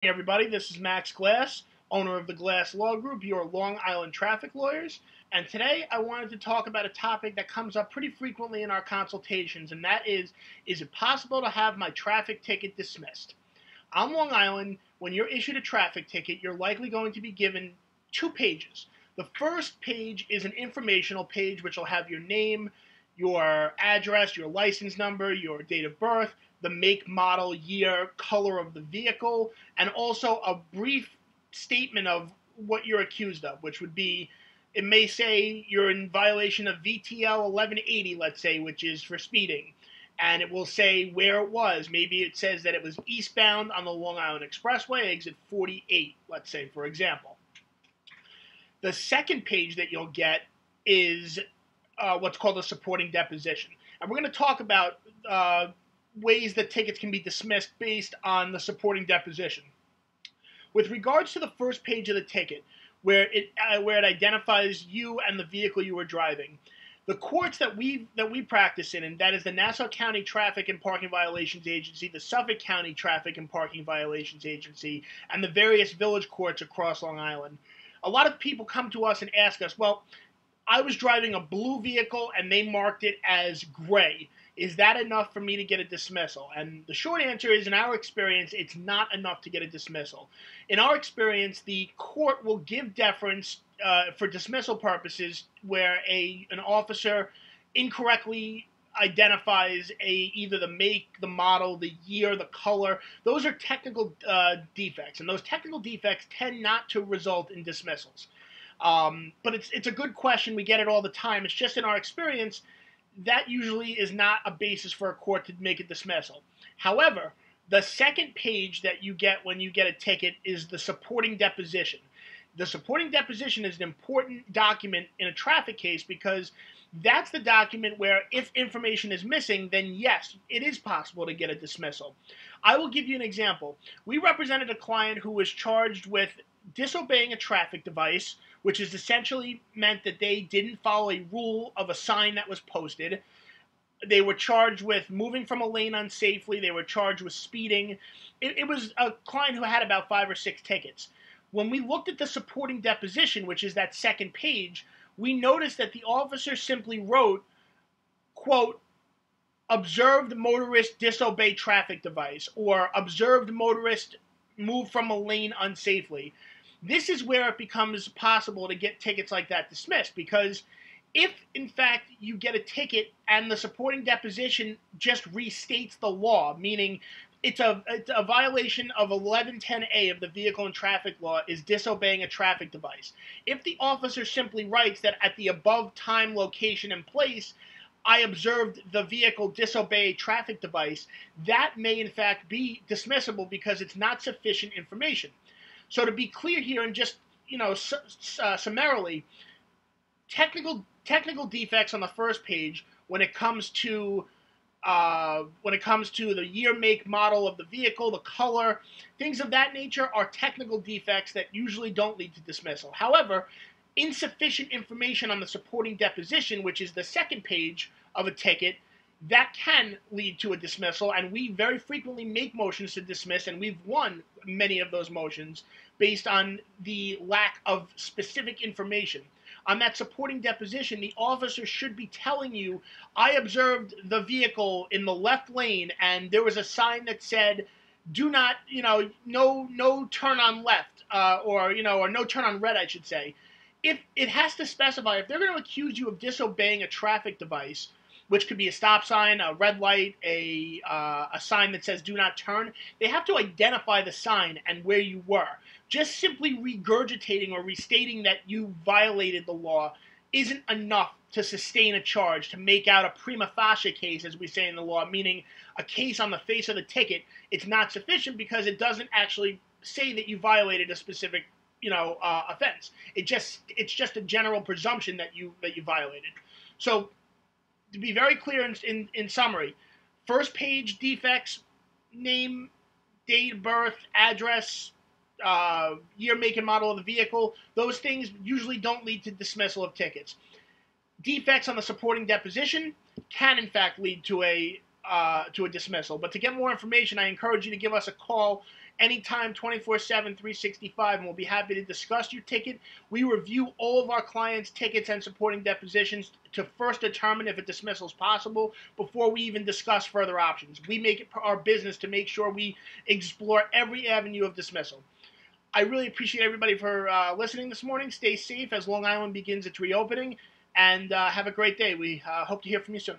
Hey everybody, this is Max Glass, owner of the Glass Law Group, your Long Island traffic lawyers. And today I wanted to talk about a topic that comes up pretty frequently in our consultations, and that is it possible to have my traffic ticket dismissed? On Long Island, when you're issued a traffic ticket, you're likely going to be given 2 pages. The first page is an informational page, which will have your name, your address, your license number, your date of birth, the make, model, year, color of the vehicle, and also a brief statement of what you're accused of, which would be, it may say you're in violation of VTL 1180, let's say, which is for speeding. And it will say where it was. Maybe it says that it was eastbound on the Long Island Expressway, exit 48, let's say, for example. The second page that you'll get is what's called a supporting deposition. And we're going to talk about ways that tickets can be dismissed based on the supporting deposition. With regards to the first page of the ticket, where it identifies you and the vehicle you were driving, the courts that we practice in, and that is the Nassau County Traffic and Parking Violations Agency, the Suffolk County Traffic and Parking Violations Agency, and the various village courts across Long Island, a lot of people come to us and ask us, well, I was driving a blue vehicle and they marked it as gray. Is that enough for me to get a dismissal? And the short answer is, in our experience, it's not enough to get a dismissal. In our experience, the court will give deference for dismissal purposes where an officer incorrectly identifies either the make, the model, the year, the color. Those are technical defects, and those technical defects tend not to result in dismissals. But it's a good question. We get it all the time. It's just in our experience, that usually is not a basis for a court to make a dismissal. However, the second page that you get when you get a ticket is the supporting deposition. The supporting deposition is an important document in a traffic case because that's the document where if information is missing, then yes, it is possible to get a dismissal. I will give you an example. We represented a client who was charged with disobeying a traffic device, which is essentially meant that they didn't follow a rule of a sign that was posted. They were charged with moving from a lane unsafely. They were charged with speeding. It was a client who had about 5 or 6 tickets. When we looked at the supporting deposition, which is that second page, we noticed that the officer simply wrote, quote, observed motorist disobey traffic device, or observed motorist move from a lane unsafely. This is where it becomes possible to get tickets like that dismissed, because if, in fact, you get a ticket and the supporting deposition just restates the law, meaning it's a violation of 1110A of the Vehicle and Traffic Law is disobeying a traffic device. If the officer simply writes that at the above time, location, and place, I observed the vehicle disobey a traffic device, that may, in fact, be dismissible because it's not sufficient information. So to be clear here and just, summarily, technical defects on the first page when it comes to the year, make, model of the vehicle, the color, things of that nature are technical defects that usually don't lead to dismissal. However, insufficient information on the supporting deposition, which is the second page of a ticket, that can lead to a dismissal, and we very frequently make motions to dismiss, and we've won many of those motions based on the lack of specific information. On that supporting deposition, the officer should be telling you, I observed the vehicle in the left lane, and there was a sign that said, do not, no turn on left, or no turn on red, I should say. If it has to specify, if they're going to accuse you of disobeying a traffic device, which could be a stop sign, a red light, a sign that says do not turn, they have to identify the sign and where you were. Just simply regurgitating or restating that you violated the law isn't enough to sustain a charge, to make out a prima facie case, as we say in the law, meaning a case on the face of the ticket. It's not sufficient because it doesn't actually say that you violated a specific offense. It's just a general presumption that you violated. So, to be very clear in summary, first page defects, name, date of birth, address, year, make, and model of the vehicle, those things usually don't lead to dismissal of tickets. Defects on the supporting deposition can, in fact, lead to a dismissal. But to get more information, I encourage you to give us a call anytime, 24/7, 365, and we'll be happy to discuss your ticket. We review all of our clients' tickets and supporting depositions to first determine if a dismissal is possible before we even discuss further options. We make it our business to make sure we explore every avenue of dismissal. I really appreciate everybody for listening this morning. Stay safe as Long Island begins its reopening, and have a great day. We hope to hear from you soon.